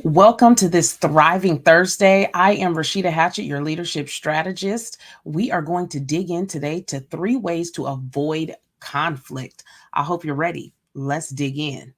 Welcome to this Thriving Thursday. I am Rashida Hatchett, your leadership strategist. We are going to dig in today to 3 ways to avoid conflict. I hope you're ready. Let's dig in.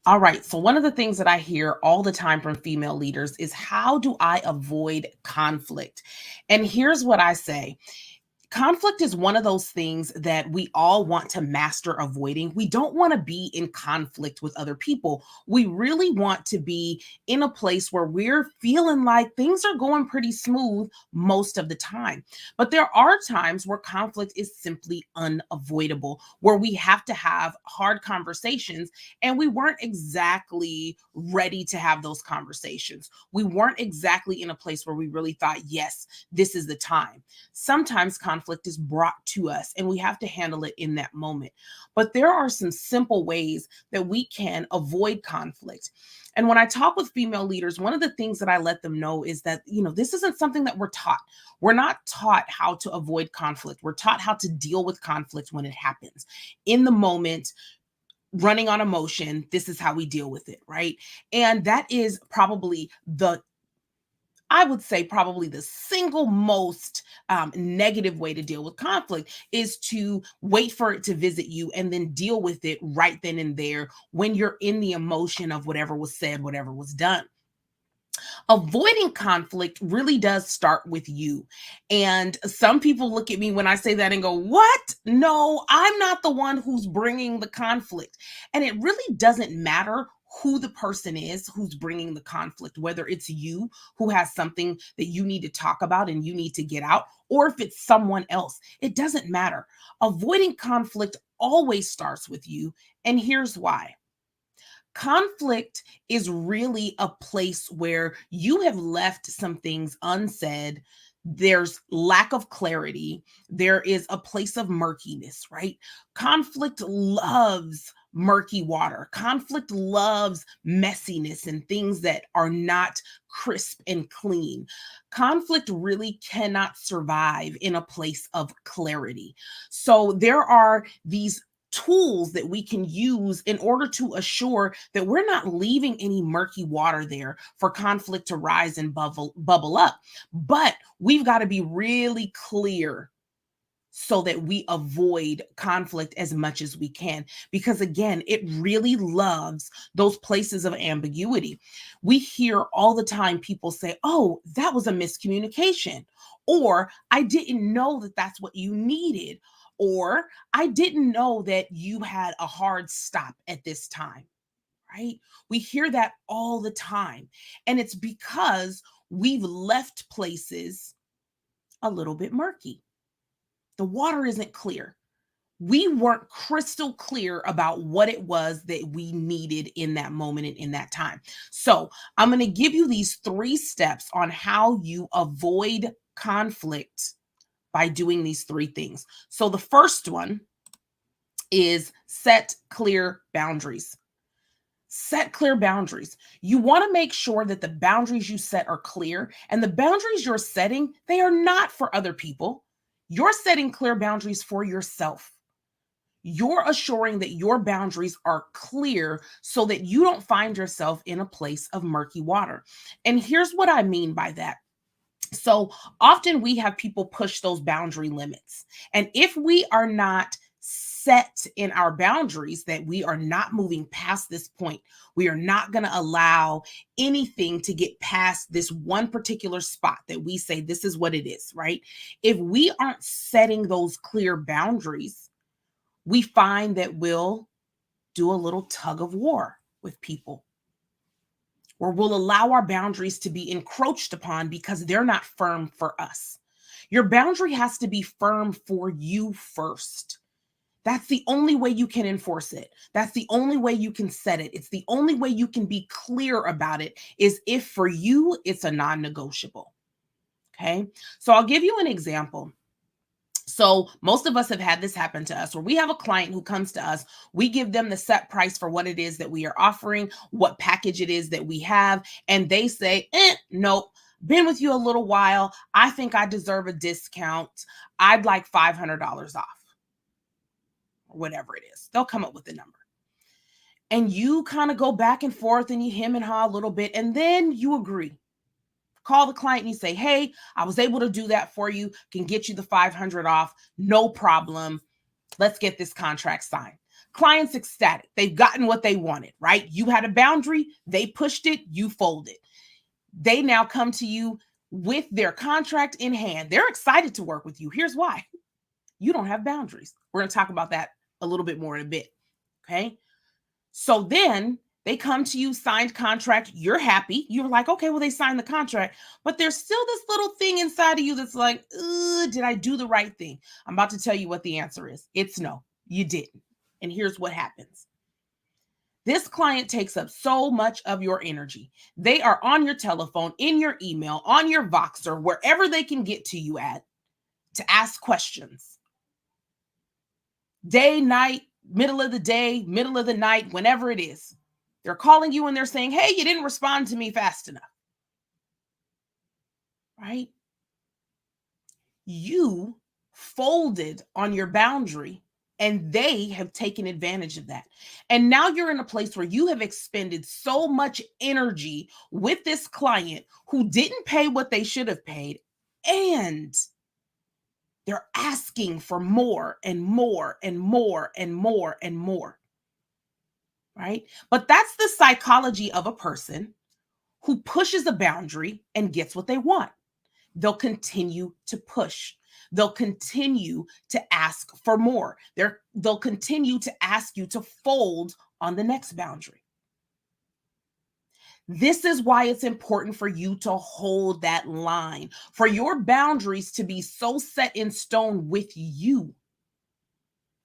All right. So, one of the things that I hear all the time from female leaders is how do I avoid conflict? And here's what I say. Conflict is one of those things that we all want to master avoiding. We don't want to be in conflict with other people. We really want to be in a place where we're feeling like things are going pretty smooth most of the time. But there are times where conflict is simply unavoidable, where we have to have hard conversations, and we weren't exactly ready to have those conversations. We weren't exactly in a place where we really thought, yes, this is the time. Sometimes conflict is brought to us and we have to handle it in that moment. But there are some simple ways that we can avoid conflict. And when I talk with female leaders, one of the things that I let them know is that, this isn't something that we're taught. We're not taught how to avoid conflict. We're taught how to deal with conflict when it happens. In the moment, running on emotion, this is how we deal with it, right? And that is probably I would say probably the single most negative way to deal with conflict is to wait for it to visit you and then deal with it right then and there when you're in the emotion of whatever was said, whatever was done. Avoiding conflict really does start with you. And some people look at me when I say that and go, "What? No, I'm not the one who's bringing the conflict." And it really doesn't matter who the person is who's bringing the conflict, whether it's you who has something that you need to talk about and you need to get out, or if it's someone else. It doesn't matter. Avoiding conflict always starts with you. And here's why. Conflict is really a place where you have left some things unsaid. There's lack of clarity. There is a place of murkiness, right? Conflict loves murky water. Conflict loves messiness and things that are not crisp and clean. Conflict really cannot survive in a place of clarity. So there are these tools that we can use in order to assure that we're not leaving any murky water there for conflict to rise and bubble up. But we've got to be really clear so that we avoid conflict as much as we can. Because again, it really loves those places of ambiguity. We hear all the time people say, "Oh, that was a miscommunication," or "I didn't know that that's what you needed," or "I didn't know that you had a hard stop at this time," right? We hear that all the time. And it's because we've left places a little bit murky. The water isn't clear. We weren't crystal clear about what it was that we needed in that moment and in that time. So, I'm going to give you these 3 steps on how you avoid conflict by doing these 3 things. So, the first one is set clear boundaries. Set clear boundaries. You want to make sure that the boundaries you set are clear, and the boundaries you're setting, they are not for other people. You're setting clear boundaries for yourself. You're assuring that your boundaries are clear so that you don't find yourself in a place of murky water. And here's what I mean by that. So often we have people push those boundary limits. And if we are not set in our boundaries that we are not moving past this point, we are not going to allow anything to get past this one particular spot that we say this is what it is, right? If we aren't setting those clear boundaries, we find that we'll do a little tug of war with people, or we'll allow our boundaries to be encroached upon because they're not firm for us. Your boundary has to be firm for you first. That's the only way you can enforce it. That's the only way you can set it. It's the only way you can be clear about it is if for you, it's a non-negotiable. Okay. So I'll give you an example. So most of us have had this happen to us where we have a client who comes to us, we give them the set price for what it is that we are offering, what package it is that we have, and they say, nope, been with you a little while. I think I deserve a discount. I'd like $500 off, or whatever it is. They'll come up with a number. And you kind of go back and forth and you hem and haw a little bit, and then you agree. Call the client and you say, hey, I was able to do that for you, can get you the 500 off, no problem. Let's get this contract signed. Client's ecstatic. They've gotten what they wanted, right? You had a boundary, they pushed it, you folded. They now come to you with their contract in hand. They're excited to work with you. Here's why. You don't have boundaries. We're going to talk about that a little bit more in a bit, okay? So then they come to you, signed contract, you're happy. You're like, okay, well, they signed the contract, but there's still this little thing inside of you that's like, did I do the right thing? I'm about to tell you what the answer is. It's no, you didn't. And here's what happens. This client takes up so much of your energy. They are on your telephone, in your email, on your Voxer, wherever they can get to you at to ask questions. Day, night, middle of the day, middle of the night, whenever it is. They're calling you and they're saying, hey, you didn't respond to me fast enough. Right? You folded on your boundary and they have taken advantage of that. And now you're in a place where you have expended so much energy with this client who didn't pay what they should have paid, and they're asking for more and more and more and more and more. Right? But that's the psychology of a person who pushes a boundary and gets what they want. They'll continue to push. They'll continue to ask for more. They'll continue to ask you to fold on the next boundary. This is why it's important for you to hold that line, for your boundaries to be so set in stone with you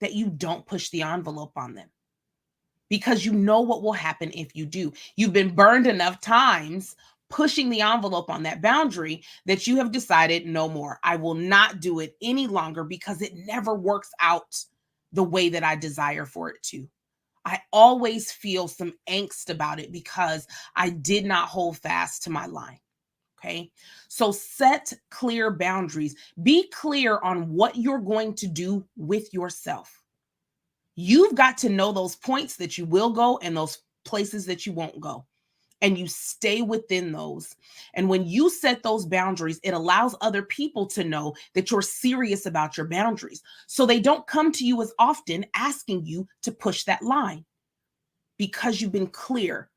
that you don't push the envelope on them. Because you know what will happen if you do. You've been burned enough times pushing the envelope on that boundary that you have decided no more. I will not do it any longer because it never works out the way that I desire for it to. I always feel some angst about it because I did not hold fast to my line. Okay. So set clear boundaries. Be clear on what you're going to do with yourself. You've got to know those points that you will go and those places that you won't go. And you stay within those. And when you set those boundaries, it allows other people to know that you're serious about your boundaries. So they don't come to you as often asking you to push that line because you've been clear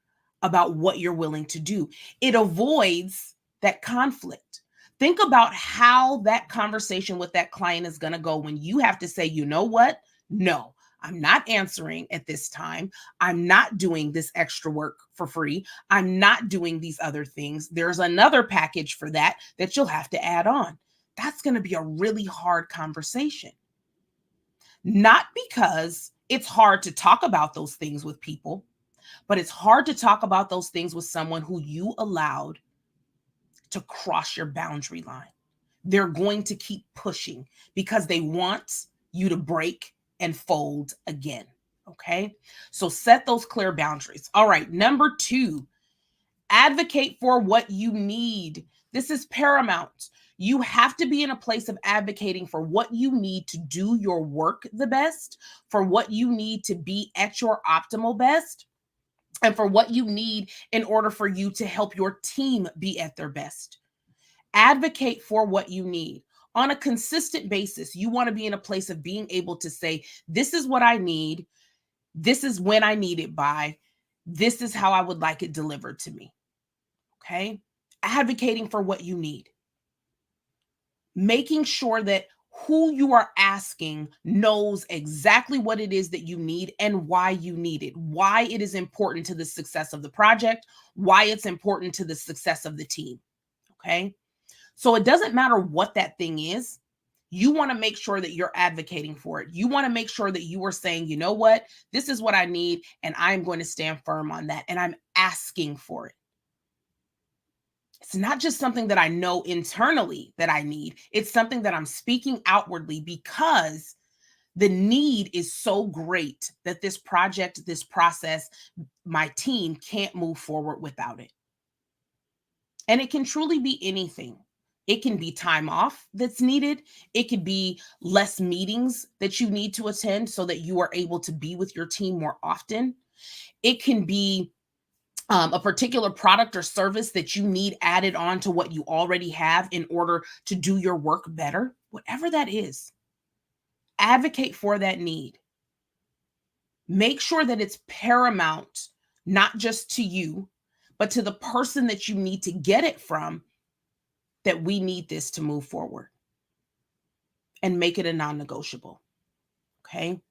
about what you're willing to do. It avoids that conflict. Think about how that conversation with that client is going to go when you have to say, you know what? No. I'm not answering at this time. I'm not doing this extra work for free. I'm not doing these other things. There's another package for that you'll have to add on. That's going to be a really hard conversation. Not because it's hard to talk about those things with people, but it's hard to talk about those things with someone who you allowed to cross your boundary line. They're going to keep pushing because they want you to break and fold again. Okay. So set those clear boundaries. All right. Number 2, advocate for what you need. This is paramount. You have to be in a place of advocating for what you need to do your work the best, for what you need to be at your optimal best, and for what you need in order for you to help your team be at their best. Advocate for what you need. On a consistent basis, you want to be in a place of being able to say, this is what I need. This is when I need it by. This is how I would like it delivered to me. Okay? Advocating for what you need. Making sure that who you are asking knows exactly what it is that you need and why you need it, why it is important to the success of the project, why it's important to the success of the team. Okay? So it doesn't matter what that thing is. You want to make sure that you're advocating for it. You want to make sure that you are saying, you know what, this is what I need, and I'm going to stand firm on that, and I'm asking for it. It's not just something that I know internally that I need, it's something that I'm speaking outwardly because the need is so great that this project, this process, my team can't move forward without it. And it can truly be anything. It can be time off that's needed. It could be less meetings that you need to attend so that you are able to be with your team more often. It can be a particular product or service that you need added on to what you already have in order to do your work better. Whatever that is, advocate for that need. Make sure that it's paramount, not just to you, but to the person that you need to get it from, that we need this to move forward, and make it a non-negotiable. Okay.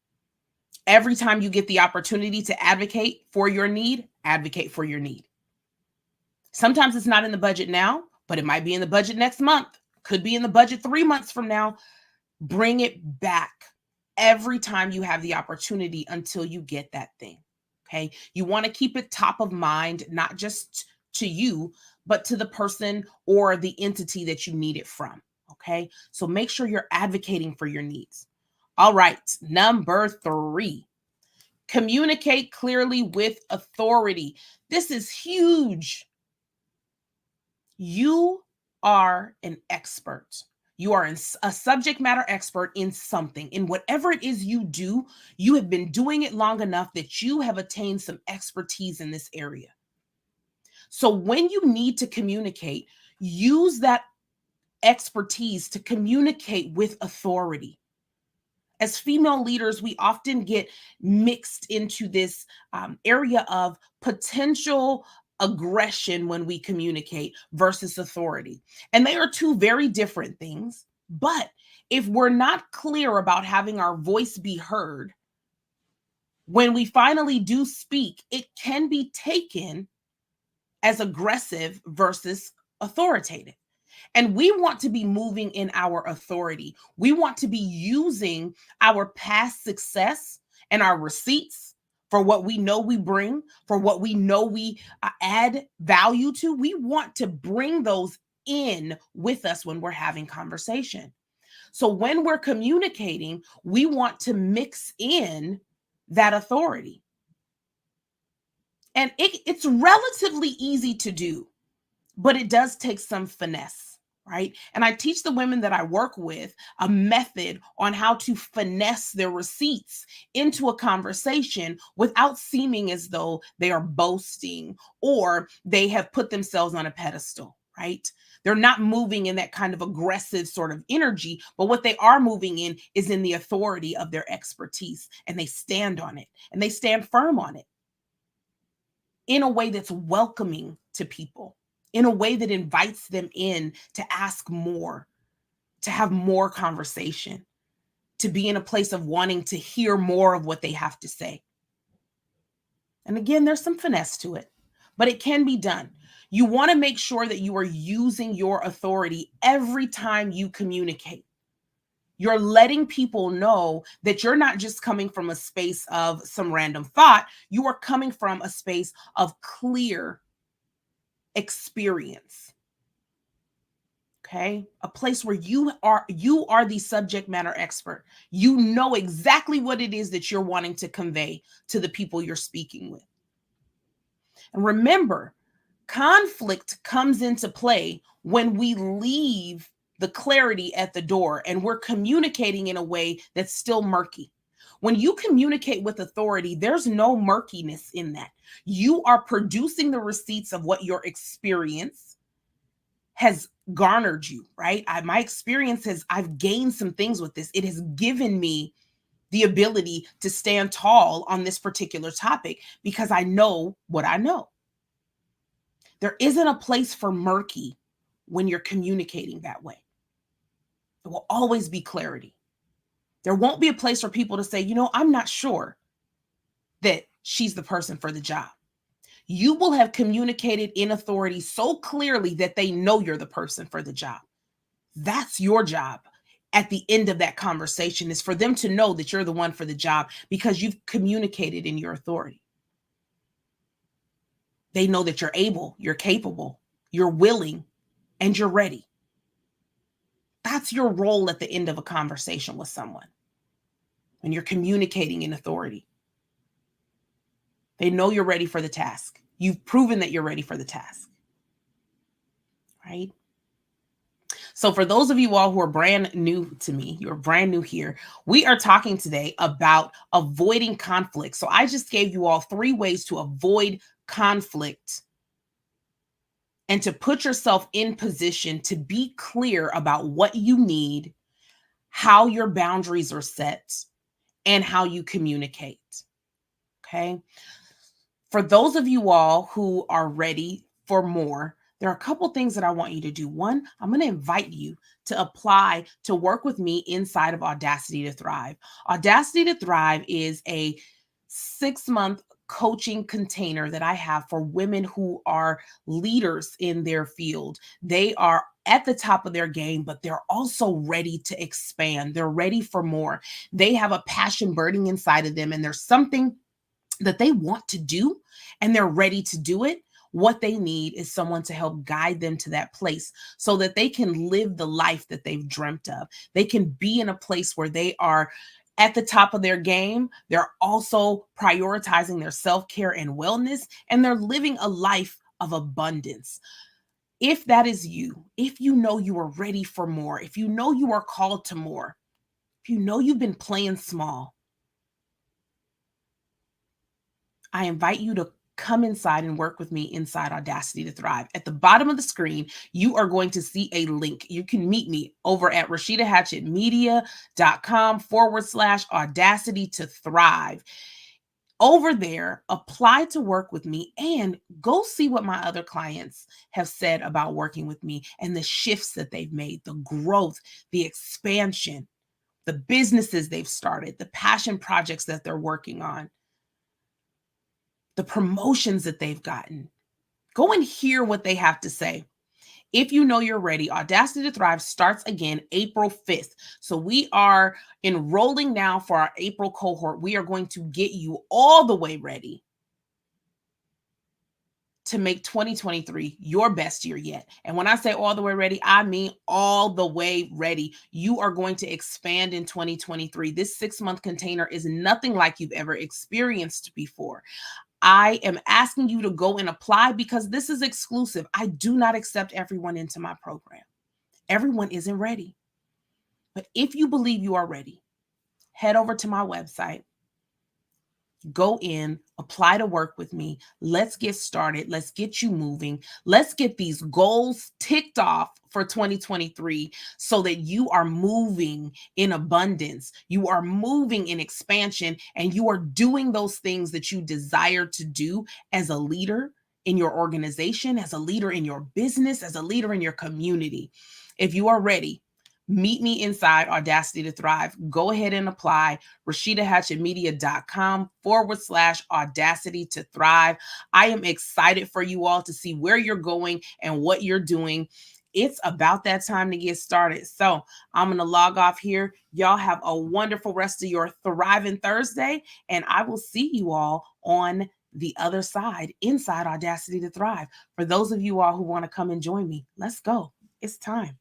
Every time you get the opportunity to advocate for your need, advocate for your need. Sometimes it's not in the budget now, but it might be in the budget next month. Could be in the budget 3 months from now. Bring it back every time you have the opportunity until you get that thing. Okay. You want to keep it top of mind, not just to you, but to the person or the entity that you need it from. Okay. So make sure you're advocating for your needs. All right. Number 3, communicate clearly with authority. This is huge. You are an expert. You are a subject matter expert in something. In whatever it is you do, you have been doing it long enough that you have attained some expertise in this area. So when you need to communicate, use that expertise to communicate with authority. As female leaders, we often get mixed into this area of potential aggression when we communicate versus authority. And they are two very different things. But if we're not clear about having our voice be heard, when we finally do speak, it can be taken as aggressive versus authoritative. And we want to be moving in our authority. We want to be using our past success and our receipts for what we know we bring, for what we know we add value to. We want to bring those in with us when we're having conversation. So when we're communicating, we want to mix in that authority. And it's relatively easy to do, but it does take some finesse, right? And I teach the women that I work with a method on how to finesse their receipts into a conversation without seeming as though they are boasting or they have put themselves on a pedestal, right? They're not moving in that kind of aggressive sort of energy, but what they are moving in is in the authority of their expertise, and they stand on it and they stand firm on it in a way that's welcoming to people, in a way that invites them in to ask more, to have more conversation, to be in a place of wanting to hear more of what they have to say. And again, there's some finesse to it, but it can be done. You want to make sure that you are using your authority every time you communicate. You're letting people know that you're not just coming from a space of some random thought. You are coming from a space of clear experience. Okay? A place where you are the subject matter expert. You know exactly what it is that you're wanting to convey to the people you're speaking with. And remember, conflict comes into play when we leave the clarity at the door and we're communicating in a way that's still murky. When you communicate with authority, there's no murkiness in that. You are producing the receipts of what your experience has garnered you, right? My experience I've gained some things with this. It has given me the ability to stand tall on this particular topic because I know what I know. There isn't a place for murky when you're communicating that way. There will always be clarity. There won't be a place for people to say, I'm not sure that she's the person for the job. You will have communicated in authority so clearly that they know you're the person for the job. That's your job at the end of that conversation is for them to know that you're the one for the job because you've communicated in your authority. They know that you're able, you're capable, you're willing, and you're ready. That's your role at the end of a conversation with someone when you're communicating in authority. They know you're ready for the task. You've proven that you're ready for the task, right? So for those of you all who are brand new to me, you're brand new here, we are talking today about avoiding conflict. So I just gave you all 3 ways to avoid conflict and to put yourself in position to be clear about what you need, how your boundaries are set, and how you communicate. Okay. For those of you all who are ready for more, there are a couple things that I want you to do. One, I'm going to invite you to apply to work with me inside of Audacity to Thrive. Audacity to Thrive is a 6-month coaching container that I have for women who are leaders in their field. They are at the top of their game, but they're also ready to expand. They're ready for more. They have a passion burning inside of them, and there's something that they want to do and they're ready to do it. What they need is someone to help guide them to that place so that they can live the life that they've dreamt of. They can be in a place where they are at the top of their game. They're also prioritizing their self-care and wellness, and they're living a life of abundance. If that is you, if you know you are ready for more, if you know you are called to more, if you know you've been playing small, I invite you to come inside and work with me inside Audacity to Thrive. At the bottom of the screen, you are going to see a link. You can meet me over at rashidahatchettmedia.com/Audacity to Thrive. Over there, apply to work with me and go see what my other clients have said about working with me and the shifts that they've made, the growth, the expansion, the businesses they've started, the passion projects that they're working on, the promotions that they've gotten. Go and hear what they have to say. If you know you're ready, Audacity to Thrive starts again April 5th. So we are enrolling now for our April cohort. We are going to get you all the way ready to make 2023 your best year yet. And when I say all the way ready, I mean all the way ready. You are going to expand in 2023. This 6-month container is nothing like you've ever experienced before. I am asking you to go and apply because this is exclusive. I do not accept everyone into my program. Everyone isn't ready. But if you believe you are ready, head over to my website, go in, apply to work with me. Let's get started. Let's get you moving. Let's get these goals ticked off for 2023 so that you are moving in abundance. You are moving in expansion, and you are doing those things that you desire to do as a leader in your organization, as a leader in your business, as a leader in your community. If you are ready, meet me inside Audacity to Thrive. Go ahead and apply. rashidahatchettmedia.com/Audacity to Thrive. I am excited for you all to see where you're going and what you're doing. It's about that time to get started. So I'm going to log off here. Y'all have a wonderful rest of your Thriving Thursday, and I will see you all on the other side inside Audacity to Thrive. For those of you all who want to come and join me, let's go. It's time.